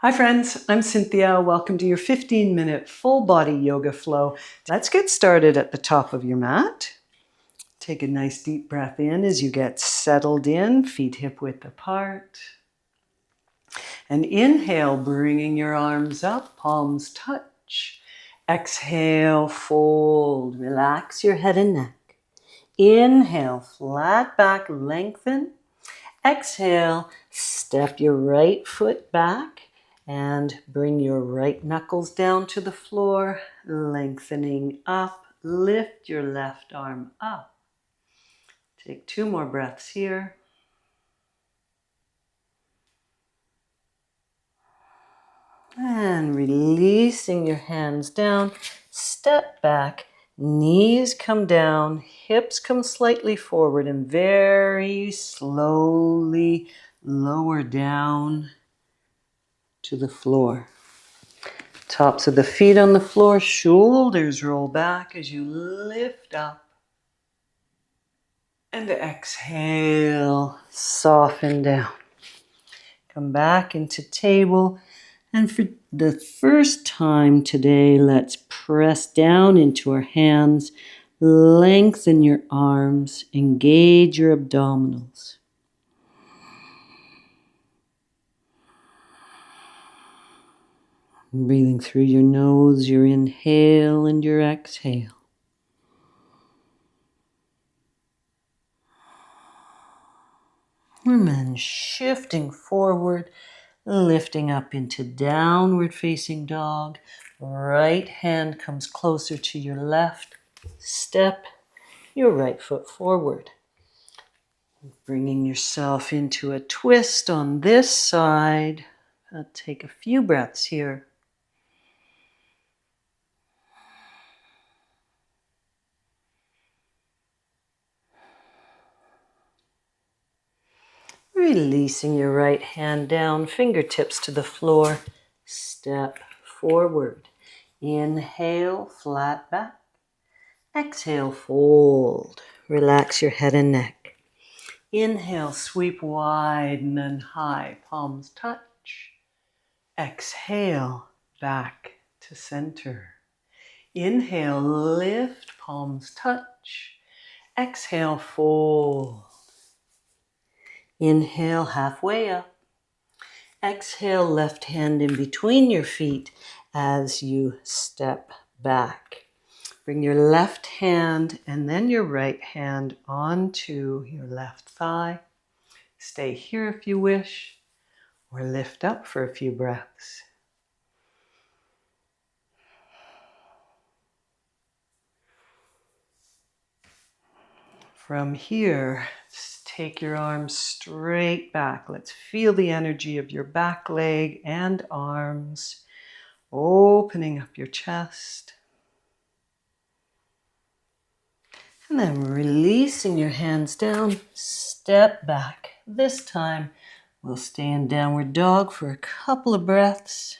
Hi friends, I'm Cynthia. Welcome to your 15-minute full body yoga flow. Let's get started at the top of your mat. Take a nice deep breath in as you get settled in, feet hip width apart. And inhale, bringing your arms up, palms touch. Exhale, fold, relax your head and neck. Inhale, flat back, lengthen. Exhale, step your right foot back and bring your right knuckles down to the floor, lengthening up. Lift your left arm up. Take 2 more breaths here. And releasing your hands down, step back, knees come down, hips come slightly forward, and very slowly lower down to the floor. Tops of the feet on the floor, shoulders roll back as you lift up. And exhale, soften down. Come back into table. And for the first time today, let's press down into our hands. Lengthen your arms. Engage your abdominals. Breathing through your nose, your inhale and your exhale. And then shifting forward, lifting up into downward facing dog. Right hand comes closer to your left. Step your right foot forward. Bringing yourself into a twist on this side. Take a few breaths here. Releasing your right hand down, fingertips to the floor. Step forward. Inhale, flat back. Exhale, fold. Relax your head and neck. Inhale, sweep wide and then high. Palms touch. Exhale, back to center. Inhale, lift, palms touch. Exhale, fold. Inhale, halfway up. Exhale, left hand in between your feet as you step back. Bring your left hand and then your right hand onto your left thigh. Stay here if you wish, or lift up for a few breaths. From here, take your arms straight back. Let's feel the energy of your back leg and arms, opening up your chest. And then releasing your hands down, step back. This time, we'll stay in downward dog for a couple of breaths.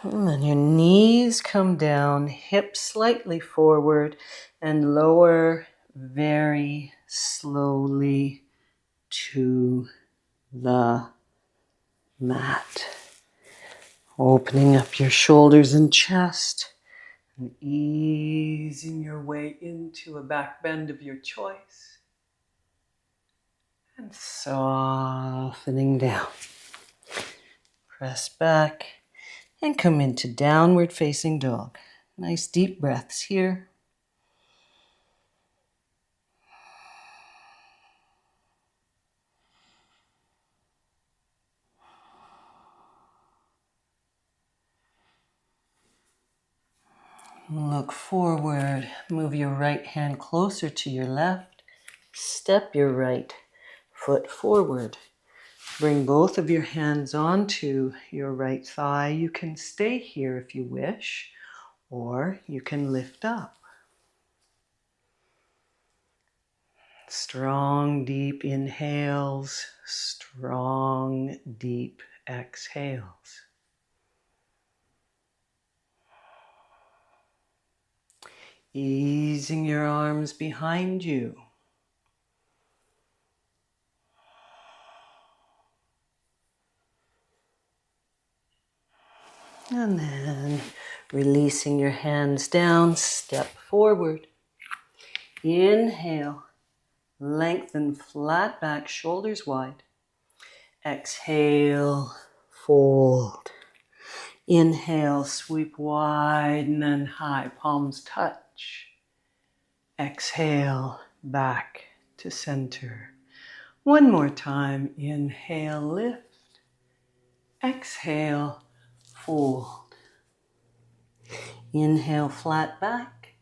And then your knees come down, hips slightly forward, and lower very slowly to the mat. Opening up your shoulders and chest, and easing your way into a back bend of your choice. And softening down. Press back. And come into downward facing dog. Nice deep breaths here. Look forward. Move your right hand closer to your left. Step your right foot forward. Bring both of your hands onto your right thigh. You can stay here if you wish, or you can lift up. Strong, deep inhales, strong, deep exhales. Easing your arms behind you. And then releasing your hands down, step forward. Inhale, lengthen flat back, shoulders wide. Exhale, fold. Inhale, sweep wide and then high, palms touch. Exhale, back to center. One more time, inhale, lift. Exhale, fold. Inhale, flat back.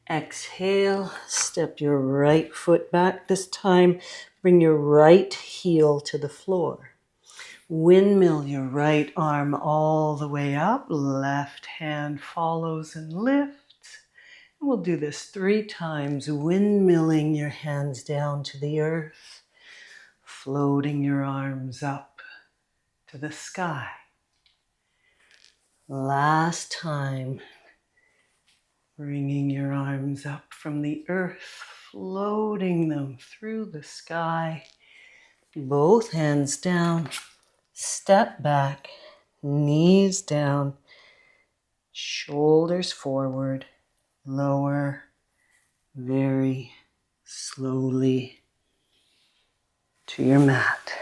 Exhale, step your right foot back. This time, bring your right heel to the floor. Windmill your right arm all the way up. Left hand follows and lifts. And we'll do this 3 times, windmilling your hands down to the earth, floating your arms up to the sky. Last time, bringing your arms up from the earth, floating them through the sky. Both hands down, step back, knees down, shoulders forward, lower, very slowly to your mat.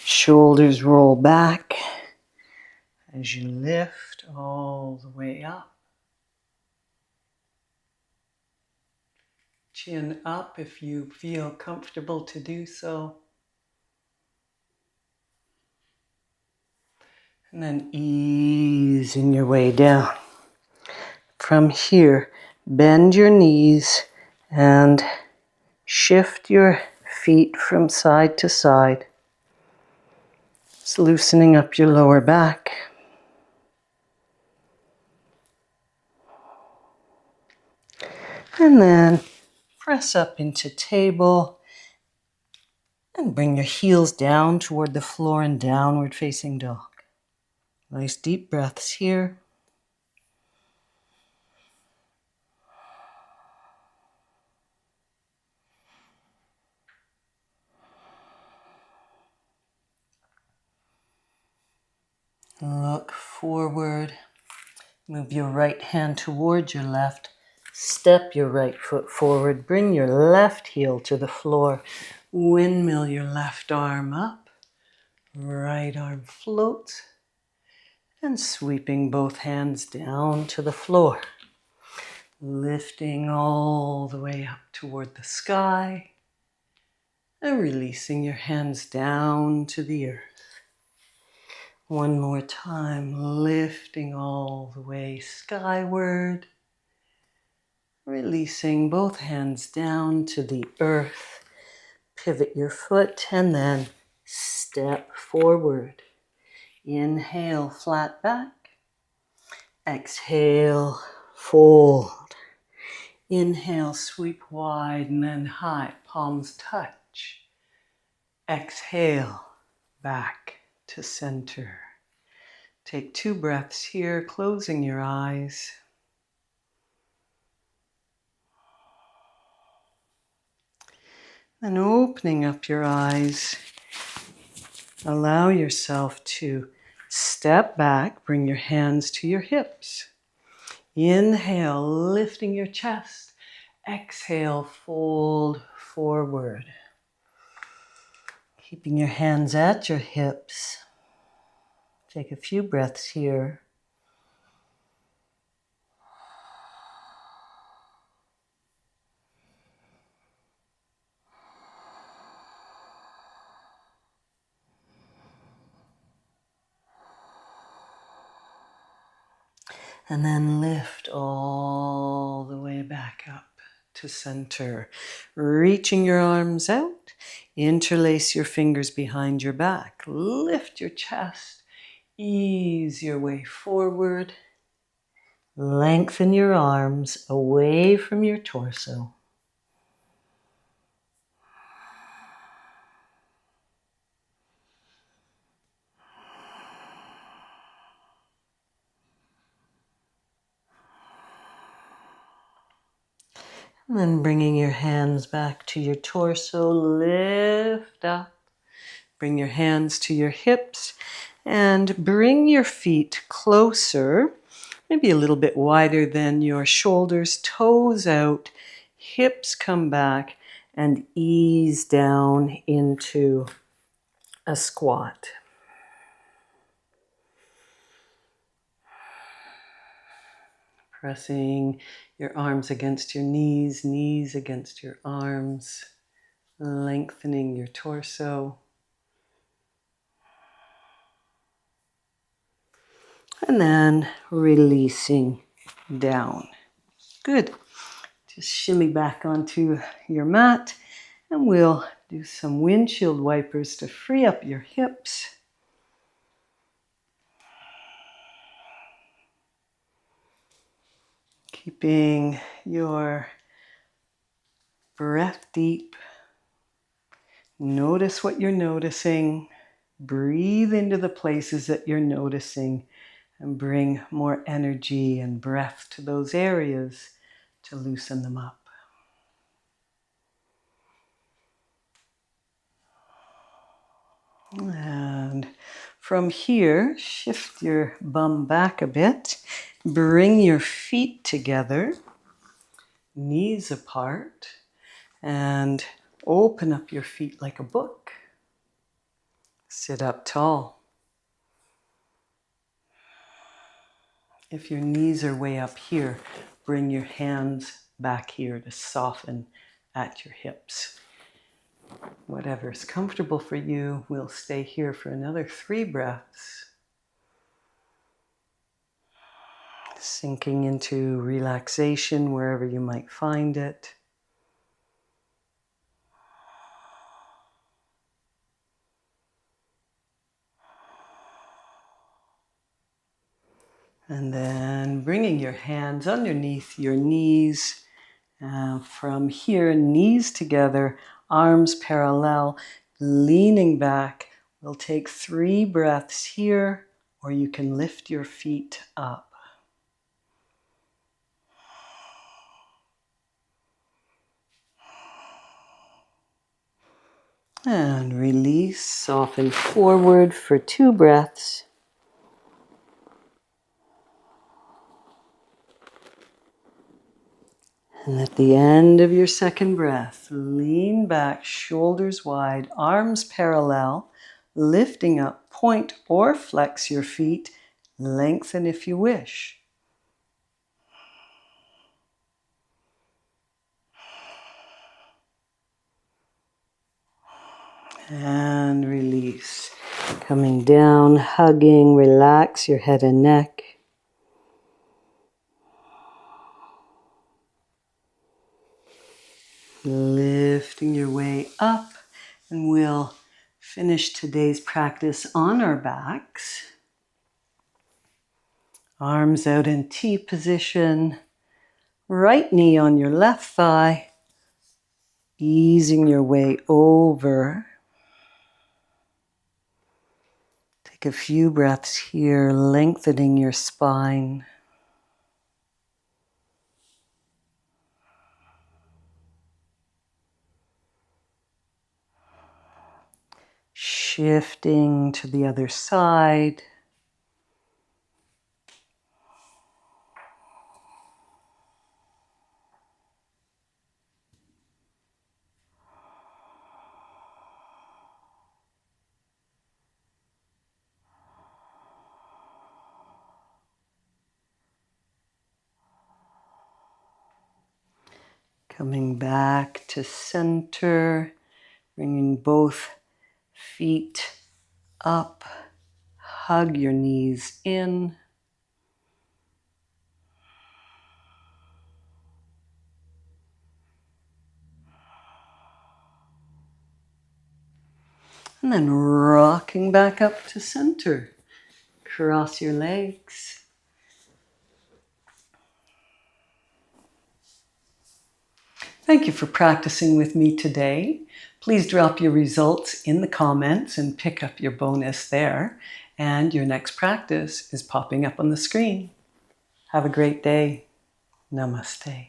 Shoulders roll back as you lift all the way up. Chin up if you feel comfortable to do so. And then easing your way down. From here, bend your knees and shift your feet from side to side. It's loosening up your lower back. And then press up into table and bring your heels down toward the floor and downward facing dog. Nice deep breaths here. Look forward. Move your right hand towards your left. Step your right foot forward. Bring your left heel to the floor. Windmill your left arm up. Right arm floats. And sweeping both hands down to the floor. Lifting all the way up toward the sky. And releasing your hands down to the earth. One more time, lifting all the way skyward. Releasing both hands down to the earth. Pivot your foot and then step forward. Inhale, flat back. Exhale, fold. Inhale, sweep wide and then high, palms touch. Exhale, back to center. Take 2 breaths here, closing your eyes. Then opening up your eyes, allow yourself to step back, bring your hands to your hips. Inhale, lifting your chest. Exhale, fold forward. Keeping your hands at your hips. Take a few breaths here. And then lift all the way back up to center. Reaching your arms out. Interlace your fingers behind your back. Lift your chest. Ease your way forward. Lengthen your arms away from your torso. And then bringing your hands back to your torso, lift up. Bring your hands to your hips and bring your feet closer, maybe a little bit wider than your shoulders, toes out, hips come back, and ease down into a squat. Pressing your arms against your knees, knees against your arms, lengthening your torso. And then releasing down. Good. Just shimmy back onto your mat and we'll do some windshield wipers to free up your hips. Keeping your breath deep. Notice what you're noticing. Breathe into the places that you're noticing and bring more energy and breath to those areas to loosen them up. And from here, shift your bum back a bit. Bring your feet together, knees apart, and open up your feet like a book. Sit up tall. If your knees are way up here, bring your hands back here to soften at your hips. Whatever's comfortable for you, we'll stay here for another 3 breaths. Sinking into relaxation wherever you might find it. And then bringing your hands underneath your knees. From here, knees together, arms parallel, leaning back. We'll take 3 breaths here, or you can lift your feet up. And release, soften forward for 2 breaths. And at the end of your second breath, lean back, shoulders wide, arms parallel, lifting up, point or flex your feet, lengthen if you wish. And release. Coming down, hugging, relax your head and neck. Lifting your way up, and we'll finish today's practice on our backs. Arms out in T position, right knee on your left thigh, easing your way over. Take a few breaths here, lengthening your spine. Shifting to the other side. Coming back to center, bringing both feet up, hug your knees in. And then rocking back up to center. Cross your legs. Thank you for practicing with me today. Please drop your results in the comments and pick up your bonus there. And your next practice is popping up on the screen. Have a great day. Namaste.